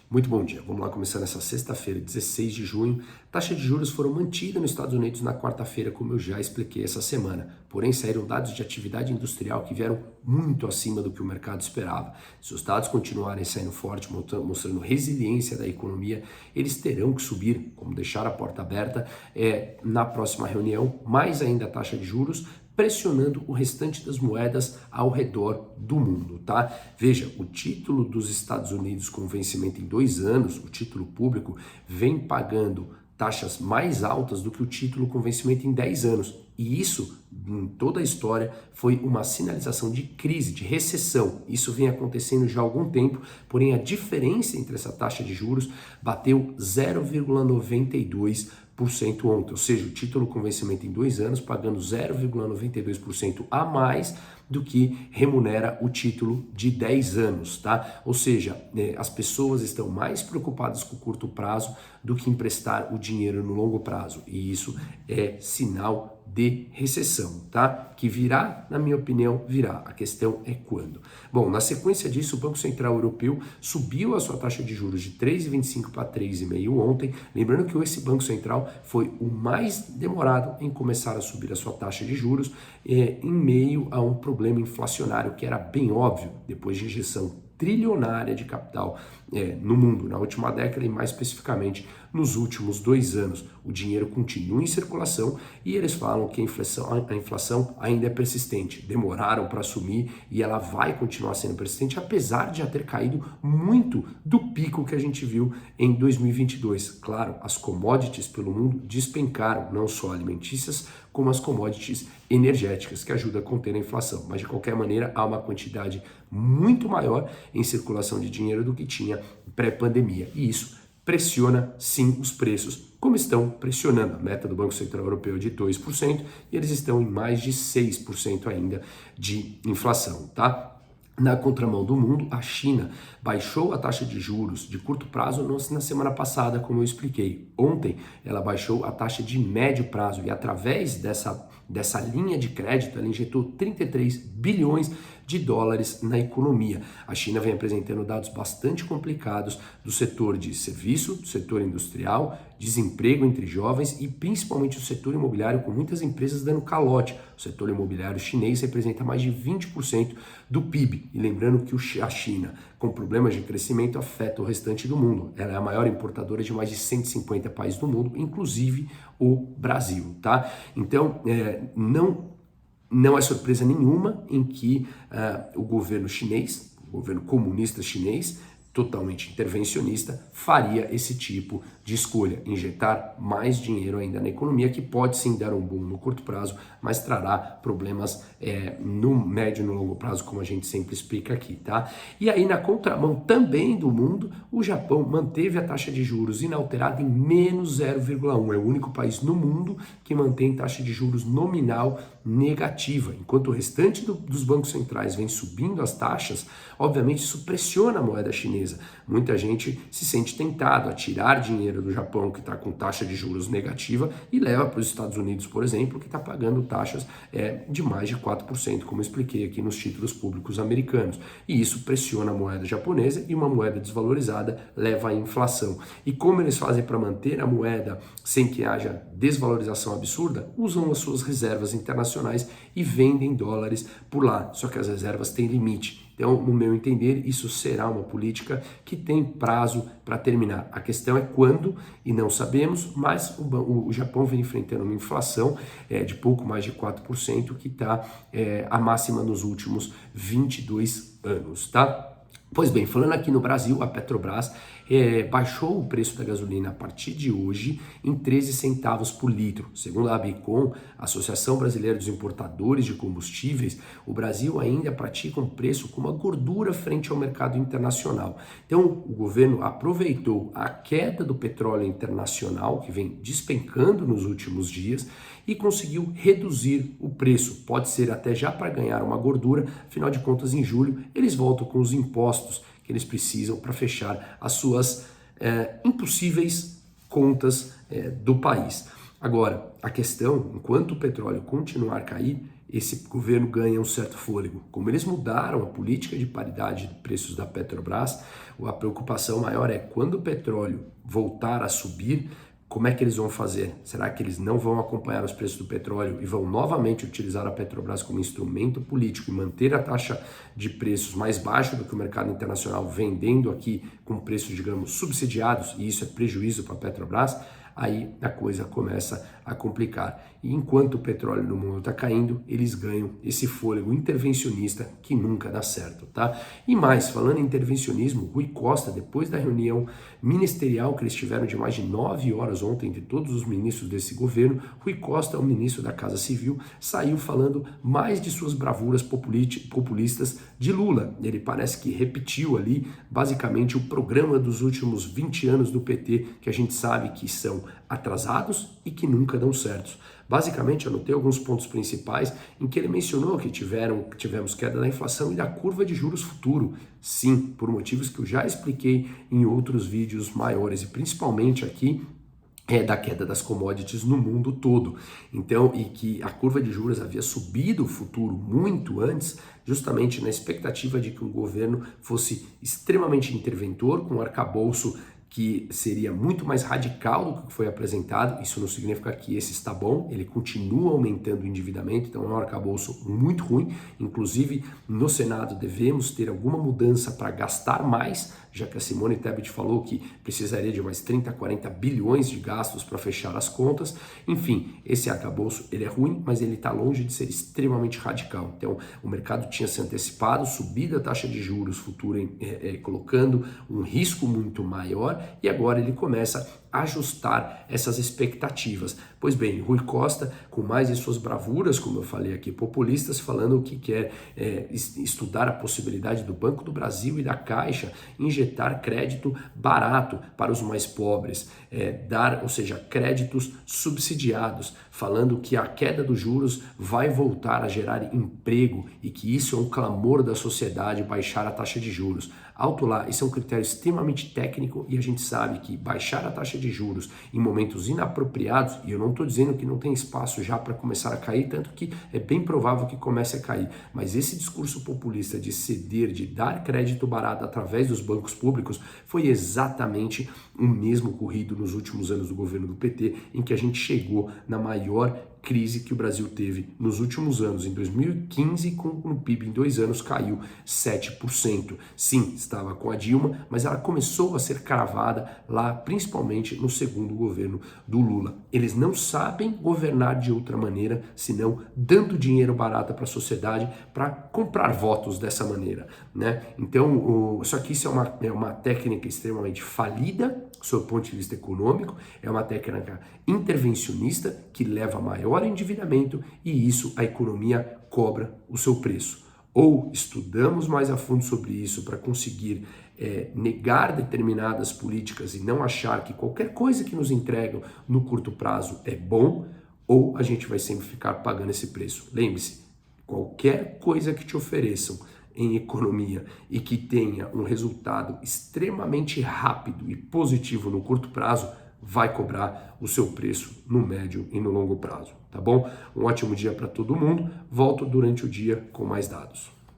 Muito bom dia. Vamos lá começar nessa sexta-feira, 16 de junho. Taxas de juros foram mantidas nos Estados Unidos na quarta-feira, como eu já expliquei essa semana. Porém, saíram dados de atividade industrial que vieram muito acima do que o mercado esperava. Se os dados continuarem saindo forte, mostrando resiliência da economia, eles terão que subir, como deixar a porta aberta, na próxima reunião, mais ainda a taxa de juros, pressionando o restante das moedas ao redor do mundo, tá? Veja, o título dos Estados Unidos com vencimento em 2 anos, o título público, vem pagando taxas mais altas do que o título com vencimento em 10 anos. E isso, em toda a história, foi uma sinalização de crise, de recessão. Isso vem acontecendo já há algum tempo, porém a diferença entre essa taxa de juros bateu 0,92% ontem, ou seja, o título com vencimento em 2 anos pagando 0,92% a mais do que remunera o título de 10 anos, tá? Ou seja, as pessoas estão mais preocupadas com o curto prazo do que emprestar o dinheiro no longo prazo, e isso é sinal de recessão, tá? Que virá, na minha opinião, virá. A questão é quando. Bom, na sequência disso, o Banco Central Europeu subiu a sua taxa de juros de 3,25 para 3,5 ontem. Lembrando que esse Banco Central foi o mais demorado em começar a subir a sua taxa de juros em meio a um problema inflacionário que era bem óbvio depois de injeção trilionária de capital no mundo, na última década e mais especificamente nos últimos 2 anos. O dinheiro continua em circulação e eles falam que a inflação ainda é persistente. Demoraram para assumir e ela vai continuar sendo persistente, apesar de já ter caído muito do pico que a gente viu em 2022. Claro, as commodities pelo mundo despencaram, não só alimentícias, como as commodities energéticas, que ajudam a conter a inflação. Mas, de qualquer maneira, há uma quantidade muito maior em circulação de dinheiro do que tinha pré-pandemia. E isso pressiona, sim, os preços, como estão pressionando. A meta do Banco Central Europeu é de 2% e eles estão em mais de 6% ainda de inflação, tá? Na contramão do mundo, a China baixou a taxa de juros de curto prazo na semana passada, como eu expliquei. Ontem, ela baixou a taxa de médio prazo e através dessa linha de crédito, ela injetou 33 bilhões de dólares na economia. A China vem apresentando dados bastante complicados do setor de serviço, do setor industrial, desemprego entre jovens e principalmente o setor imobiliário, com muitas empresas dando calote. O setor imobiliário chinês representa mais de 20% do PIB. E lembrando que a China, com problemas de crescimento, afeta o restante do mundo. Ela é a maior importadora de mais de 150 países do mundo, inclusive o Brasil, tá? Então, não é surpresa nenhuma em que o governo chinês, o governo comunista chinês, totalmente intervencionista, faria esse tipo de escolha, injetar mais dinheiro ainda na economia, que pode sim dar um boom no curto prazo, mas trará problemas no médio e no longo prazo, como a gente sempre explica aqui, tá? E aí, na contramão também do mundo, o Japão manteve a taxa de juros inalterada em menos 0,1. É o único país no mundo que mantém taxa de juros nominal negativa. Enquanto o restante dos bancos centrais vem subindo as taxas, obviamente isso pressiona a moeda chinesa. Muita gente se sente tentado a tirar dinheiro do Japão, que está com taxa de juros negativa, e leva para os Estados Unidos, por exemplo, que está pagando taxas de mais de 4%, como eu expliquei aqui nos títulos públicos americanos. E isso pressiona a moeda japonesa, e uma moeda desvalorizada leva à inflação. E como eles fazem para manter a moeda sem que haja desvalorização absurda? Usam as suas reservas internacionais e vendem dólares por lá. Só que as reservas têm limite. Então, no meu entender, isso será uma política que tem prazo para terminar. A questão é quando, e não sabemos, mas o Japão vem enfrentando uma inflação de pouco mais de 4%, que está a máxima nos últimos 22 anos, tá? Pois bem, falando aqui no Brasil, a Petrobras baixou o preço da gasolina a partir de hoje em 13 centavos por litro. Segundo a ABICOM, Associação Brasileira dos Importadores de Combustíveis, o Brasil ainda pratica um preço com uma gordura frente ao mercado internacional. Então, o governo aproveitou a queda do petróleo internacional, que vem despencando nos últimos dias, e conseguiu reduzir o preço. Pode ser até já para ganhar uma gordura, afinal de contas, em julho, eles voltam com os impostos que eles precisam para fechar as suas impossíveis contas do país. Agora, a questão, enquanto o petróleo continuar a cair, esse governo ganha um certo fôlego. Como eles mudaram a política de paridade de preços da Petrobras, a preocupação maior é quando o petróleo voltar a subir, como é que eles vão fazer? Será que eles não vão acompanhar os preços do petróleo e vão novamente utilizar a Petrobras como instrumento político e manter a taxa de preços mais baixa do que o mercado internacional, vendendo aqui com preços, digamos, subsidiados, e isso é prejuízo para a Petrobras? Aí a coisa começa a complicar. E enquanto o petróleo no mundo está caindo, eles ganham esse fôlego intervencionista que nunca dá certo, tá? E mais, falando em intervencionismo, Rui Costa, depois da reunião ministerial que eles tiveram de mais de 9 horas ontem de todos os ministros desse governo, Rui Costa, o ministro da Casa Civil, saiu falando mais de suas bravuras populistas de Lula. Ele parece que repetiu ali basicamente o programa dos últimos 20 anos do PT, que a gente sabe que são atrasados e que nunca dão certos. Basicamente, anotei alguns pontos principais em que ele mencionou que tivemos queda da inflação e da curva de juros futuro. Sim, por motivos que eu já expliquei em outros vídeos maiores e principalmente aqui da queda das commodities no mundo todo. Então, e que a curva de juros havia subido o futuro muito antes, justamente na expectativa de que o governo fosse extremamente interventor, com um arcabouço que seria muito mais radical do que foi apresentado. Isso não significa que esse está bom, ele continua aumentando o endividamento, então é um arcabouço muito ruim. Inclusive, no Senado devemos ter alguma mudança para gastar mais, já que a Simone Tebet falou que precisaria de mais 30, 40 bilhões de gastos para fechar as contas. Enfim, esse arcabouço ele é ruim, mas ele está longe de ser extremamente radical. Então, o mercado tinha se antecipado, subida a taxa de juros futura, colocando um risco muito maior, e agora ele começa a ajustar essas expectativas. Pois bem, Rui Costa, com mais de suas bravuras, como eu falei aqui, populistas, falando que quer estudar a possibilidade do Banco do Brasil e da Caixa injetar crédito barato para os mais pobres, ou seja, créditos subsidiados, falando que a queda dos juros vai voltar a gerar emprego e que isso é um clamor da sociedade, baixar a taxa de juros. Alto lá, isso é um critério extremamente técnico e a gente sabe que baixar a taxa de juros em momentos inapropriados, e eu não estou dizendo que não tem espaço já para começar a cair, tanto que é bem provável que comece a cair, mas esse discurso populista de ceder, de dar crédito barato através dos bancos públicos, foi exatamente o mesmo ocorrido nos últimos anos do governo do PT, em que a gente chegou na maior crise que o Brasil teve nos últimos anos. Em 2015, com o PIB em 2 anos caiu 7%. Sim, estava com a Dilma, mas ela começou a ser cravada lá, principalmente no segundo governo do Lula. Eles não sabem governar de outra maneira, senão dando dinheiro barato para a sociedade para comprar votos dessa maneira, né? Então, só que isso é uma técnica extremamente falida, sob o ponto de vista econômico, é uma técnica intervencionista que leva a maior endividamento e isso a economia cobra o seu preço. Ou estudamos mais a fundo sobre isso para conseguir negar determinadas políticas e não achar que qualquer coisa que nos entregam no curto prazo é bom, ou a gente vai sempre ficar pagando esse preço. Lembre-se, qualquer coisa que te ofereçam em economia e que tenha um resultado extremamente rápido e positivo no curto prazo, vai cobrar o seu preço no médio e no longo prazo, tá bom? Um ótimo dia para todo mundo. Volto durante o dia com mais dados.